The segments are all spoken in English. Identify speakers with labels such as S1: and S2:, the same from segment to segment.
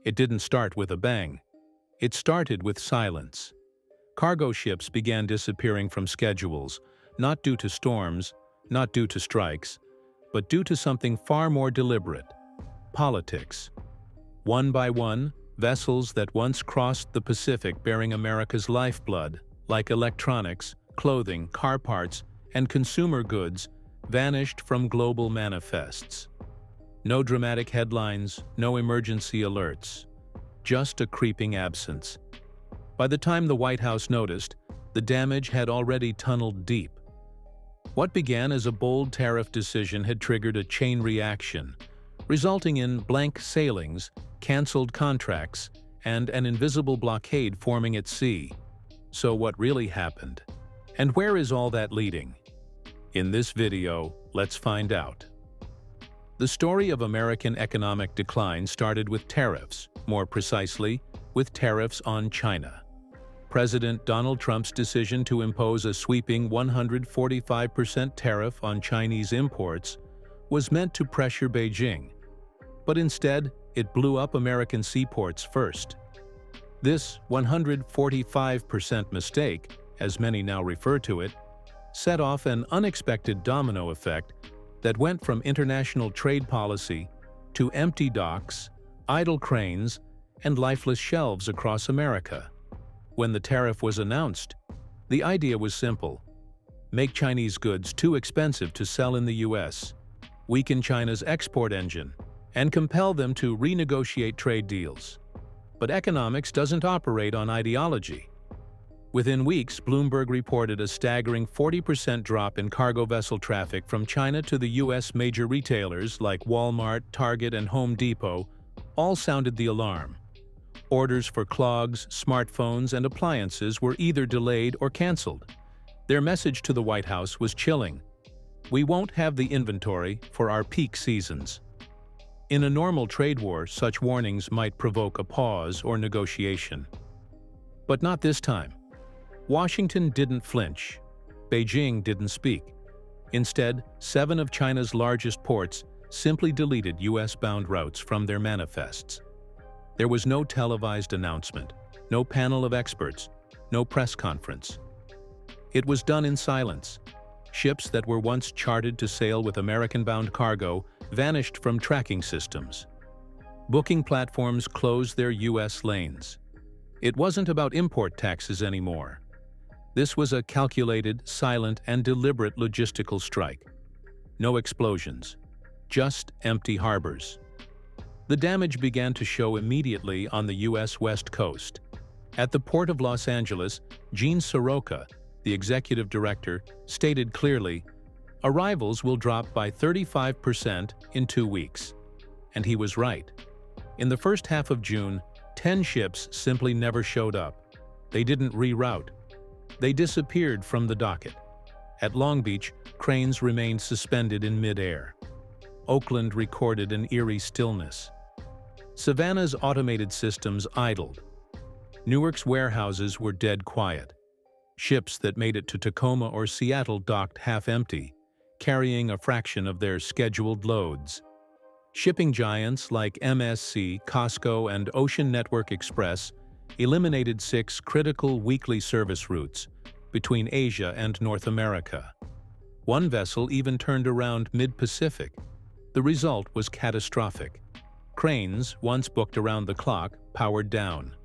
S1: It didn't start with a bang. It started with silence. Cargo ships began disappearing from schedules, not due to storms, not due to strikes, but due to something far more deliberate: politics. One by one, vessels that once crossed the Pacific bearing America's lifeblood, like electronics, clothing, car parts, and consumer goods, vanished from global manifests. No dramatic headlines, no emergency alerts, just a creeping absence. By the time the White House noticed, the damage had already tunneled deep. What began as a bold tariff decision had triggered a chain reaction, resulting in blank sailings, canceled contracts, and an invisible blockade forming at sea. So what really happened? And where is all that leading? In this video, let's find out. The story of American economic decline started with tariffs, more precisely, with tariffs on China. President Donald Trump's decision to impose a sweeping 145% tariff on Chinese imports was meant to pressure Beijing, but instead, it blew up American seaports first. This 145% mistake, as many now refer to it, set off an unexpected domino effect that went from international trade policy to empty docks, idle cranes, and lifeless shelves across America. When the tariff was announced, the idea was simple: make Chinese goods too expensive to sell in the US, weaken China's export engine, and compel them to renegotiate trade deals. But economics doesn't operate on ideology. Within weeks, Bloomberg reported a staggering 40% drop in cargo vessel traffic from China to the US. Major retailers like Walmart, Target, and Home Depot all sounded the alarm. Orders for clogs, smartphones, and appliances were either delayed or canceled. Their message to the White House was chilling: we won't have the inventory for our peak seasons. In a normal trade war, such warnings might provoke a pause or negotiation. But not this time. Washington didn't flinch. Beijing didn't speak. Instead, 7 of China's largest ports simply deleted US-bound routes from their manifests. There was no televised announcement, no panel of experts, no press conference. It was done in silence. Ships that were once chartered to sail with American-bound cargo vanished from tracking systems. Booking platforms closed their US lanes. It wasn't about import taxes anymore. This was a calculated, silent, and deliberate logistical strike. No explosions, just empty harbors. The damage began to show immediately on the US West Coast. At the Port of Los Angeles, Gene Soroka, the executive director, stated clearly, "Arrivals will drop by 35% in 2 weeks." And he was right. In the first half of June, 10 ships simply never showed up. They didn't reroute. They disappeared from the docket. At Long Beach, cranes remained suspended in mid-air. Oakland recorded an eerie stillness. Savannah's automated systems idled. Newark's warehouses were dead quiet. Ships that made it to Tacoma or Seattle docked half-empty, carrying a fraction of their scheduled loads. Shipping giants like MSC, Costco, and Ocean Network Express eliminated 6 critical weekly service routes between Asia and North America. One vessel even turned around mid-Pacific. The result was catastrophic. Cranes, once booked around the clock, powered down.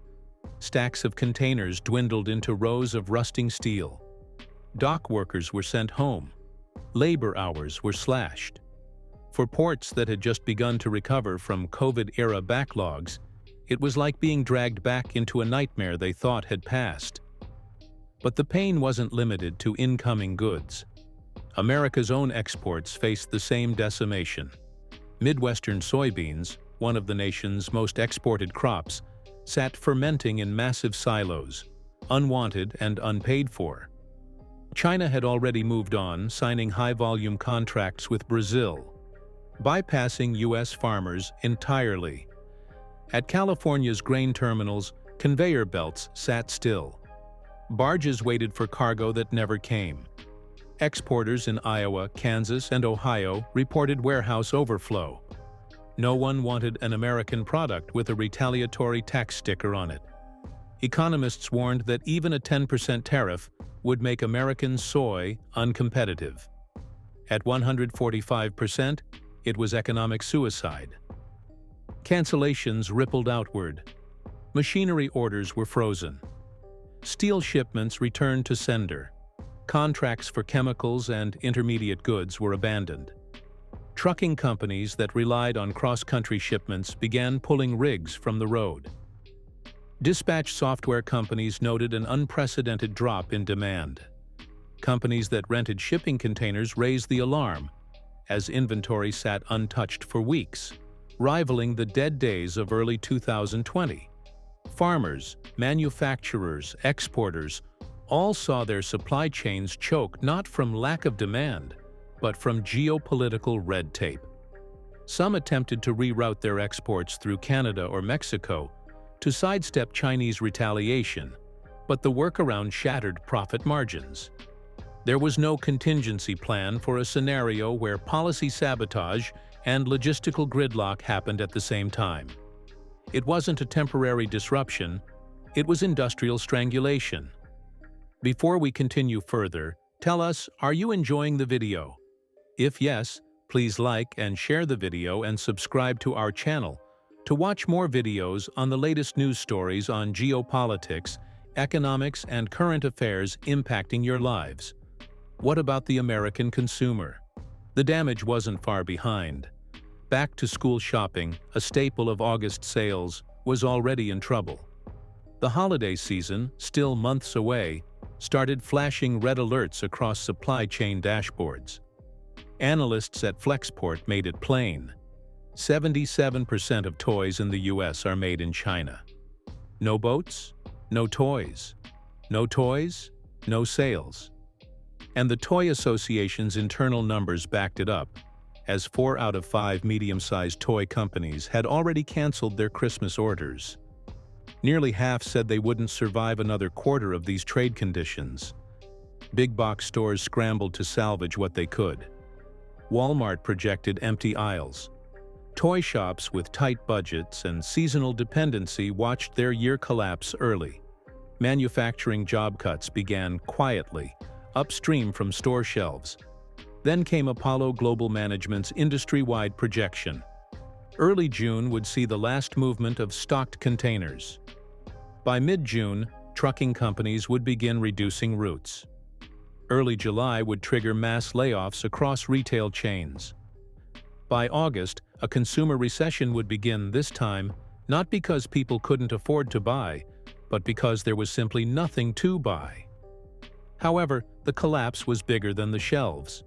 S1: Stacks of containers dwindled into rows of rusting steel. Dock workers were sent home. Labor hours were slashed. For ports that had just begun to recover from COVID-era backlogs, it was like being dragged back into a nightmare they thought had passed. But the pain wasn't limited to incoming goods. America's own exports faced the same decimation. Midwestern soybeans, one of the nation's most exported crops, sat fermenting in massive silos, unwanted and unpaid for. China had already moved on, signing high-volume contracts with Brazil, bypassing US farmers entirely. At California's grain terminals, conveyor belts sat still. Barges waited for cargo that never came. Exporters in Iowa, Kansas, and Ohio reported warehouse overflow. No one wanted an American product with a retaliatory tax sticker on it. Economists warned that even a 10% tariff would make American soy uncompetitive. At 145%, it was economic suicide. Cancellations rippled outward. Machinery orders were frozen. Steel shipments returned to sender. Contracts for chemicals and intermediate goods were abandoned. Trucking companies that relied on cross-country shipments began pulling rigs from the road. Dispatch software companies noted an unprecedented drop in demand. Companies that rented shipping containers raised the alarm, as inventory sat untouched for weeks, rivaling the dead days of early 2020. Farmers, manufacturers, exporters all saw their supply chains choke not from lack of demand, but from geopolitical red tape. Some attempted to reroute their exports through Canada or Mexico to sidestep Chinese retaliation, but the workaround shattered profit margins. There was no contingency plan for a scenario where policy sabotage and logistical gridlock happened at the same time. It wasn't a temporary disruption, it was industrial strangulation. Before we continue further, tell us, are you enjoying the video? If yes, please like and share the video and subscribe to our channel to watch more videos on the latest news stories on geopolitics, economics, and current affairs impacting your lives. What about the American consumer? The damage wasn't far behind. Back-to-school shopping, a staple of August sales, was already in trouble. The holiday season, still months away, started flashing red alerts across supply chain dashboards. Analysts at Flexport made it plain. 77% of toys in the US are made in China. No boats, no toys. No toys, no sales. And the Toy Association's internal numbers backed it up, as 4 out of 5 medium-sized toy companies had already canceled their Christmas orders. Nearly half said they wouldn't survive another quarter of these trade conditions. Big box stores scrambled to salvage what they could. Walmart projected empty aisles. Toy shops with tight budgets and seasonal dependency watched their year collapse early. Manufacturing job cuts began quietly, upstream from store shelves. Then came Apollo Global Management's industry-wide projection. Early June would see the last movement of stocked containers. By mid-June, trucking companies would begin reducing routes. Early July would trigger mass layoffs across retail chains. By August, a consumer recession would begin, this time not because people couldn't afford to buy, but because there was simply nothing to buy. However, the collapse was bigger than the shelves.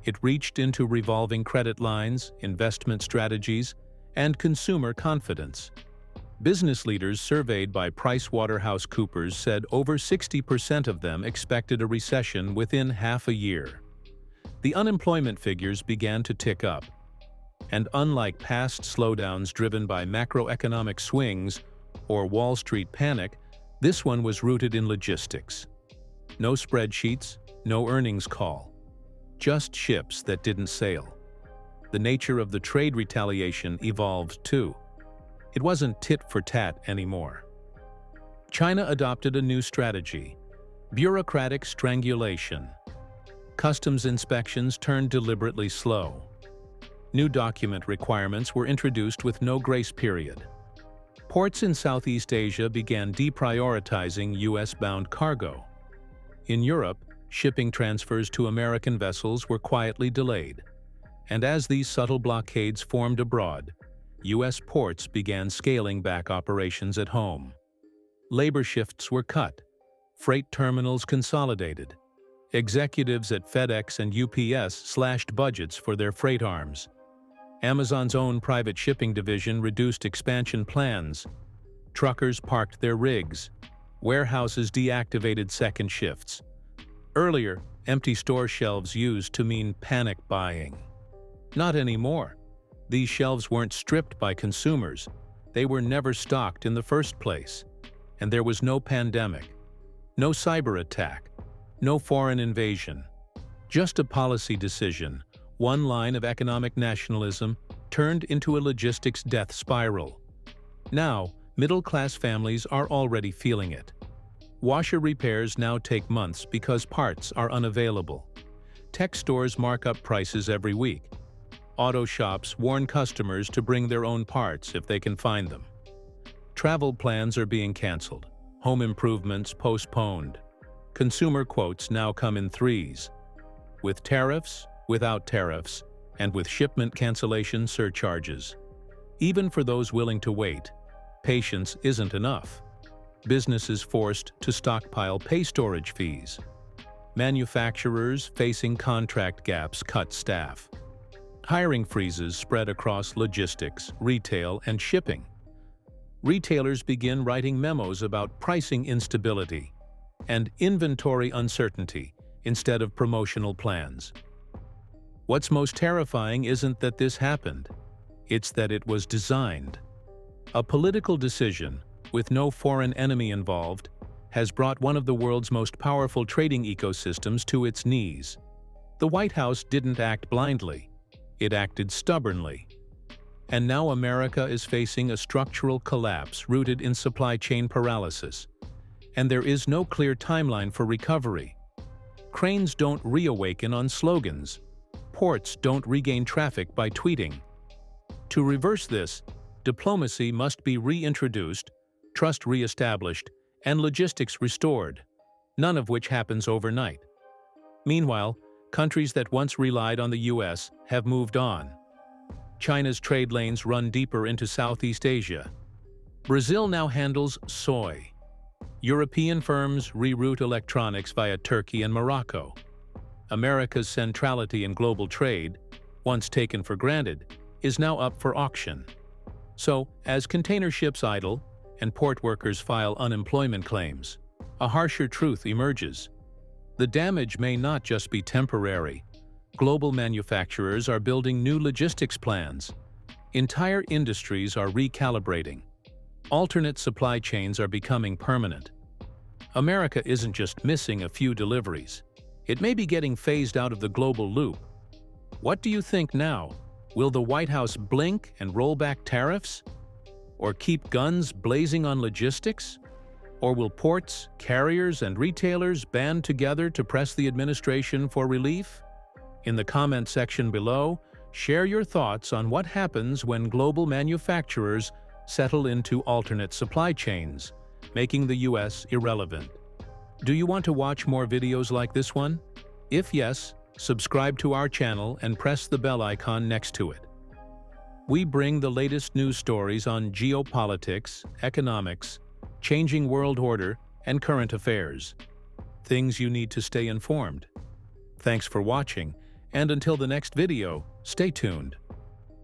S1: It reached into revolving credit lines, investment strategies, and consumer confidence. Business leaders surveyed by PricewaterhouseCoopers said over 60% of them expected a recession within half a year. The unemployment figures began to tick up. And unlike past slowdowns driven by macroeconomic swings or Wall Street panic, this one was rooted in logistics. No spreadsheets, no earnings call. Just ships that didn't sail. The nature of the trade retaliation evolved too. It wasn't tit for tat anymore. China adopted a new strategy: bureaucratic strangulation. Customs inspections turned deliberately slow. New document requirements were introduced with no grace period. Ports in Southeast Asia began deprioritizing US-bound cargo. In Europe, shipping transfers to American vessels were quietly delayed. And as these subtle blockades formed abroad, US ports began scaling back operations at home. Labor shifts were cut. Freight terminals consolidated. Executives at FedEx and UPS slashed budgets for their freight arms. Amazon's own private shipping division reduced expansion plans. Truckers parked their rigs. Warehouses deactivated second shifts. Earlier, empty store shelves used to mean panic buying. Not anymore. These shelves weren't stripped by consumers. They were never stocked in the first place. And there was no pandemic, no cyber attack, no foreign invasion. Just a policy decision, one line of economic nationalism turned into a logistics death spiral. Now, middle-class families are already feeling it. Washer repairs now take months because parts are unavailable. Tech stores mark up prices every week. Auto shops warn customers to bring their own parts if they can find them. Travel plans are being canceled. Home improvements postponed. Consumer quotes now come in threes. With tariffs, without tariffs, and with shipment cancellation surcharges. Even for those willing to wait, patience isn't enough. Businesses forced to stockpile pay storage fees. Manufacturers facing contract gaps cut staff. Hiring freezes spread across logistics, retail, and shipping. Retailers begin writing memos about pricing instability and inventory uncertainty instead of promotional plans. What's most terrifying isn't that this happened, it's that it was designed. A political decision, with no foreign enemy involved, has brought one of the world's most powerful trading ecosystems to its knees. The White House didn't act blindly, it acted stubbornly. And now America is facing a structural collapse rooted in supply chain paralysis. And there is no clear timeline for recovery. Cranes don't reawaken on slogans. Ports don't regain traffic by tweeting. To reverse this, diplomacy must be reintroduced, trust reestablished, and logistics restored, none of which happens overnight. Meanwhile, countries that once relied on the U.S. have moved on. China's trade lanes run deeper into Southeast Asia. Brazil now handles soy. European firms reroute electronics via Turkey and Morocco. America's centrality in global trade, once taken for granted, is now up for auction. So, as container ships idle and port workers file unemployment claims, a harsher truth emerges. The damage may not just be temporary. Global manufacturers are building new logistics plans. Entire industries are recalibrating. Alternate supply chains are becoming permanent. America isn't just missing a few deliveries. It may be getting phased out of the global loop. What do you think now? Will the White House blink and roll back tariffs? Or keep guns blazing on logistics? Or will ports, carriers, and retailers band together to press the administration for relief? In the comment section below, share your thoughts on what happens when global manufacturers settle into alternate supply chains, making the U.S. irrelevant. Do you want to watch more videos like this one? If yes, subscribe to our channel and press the bell icon next to it. We bring the latest news stories on geopolitics, economics, changing world order, and current affairs. Things you need to stay informed. Thanks for watching, and until the next video, stay tuned.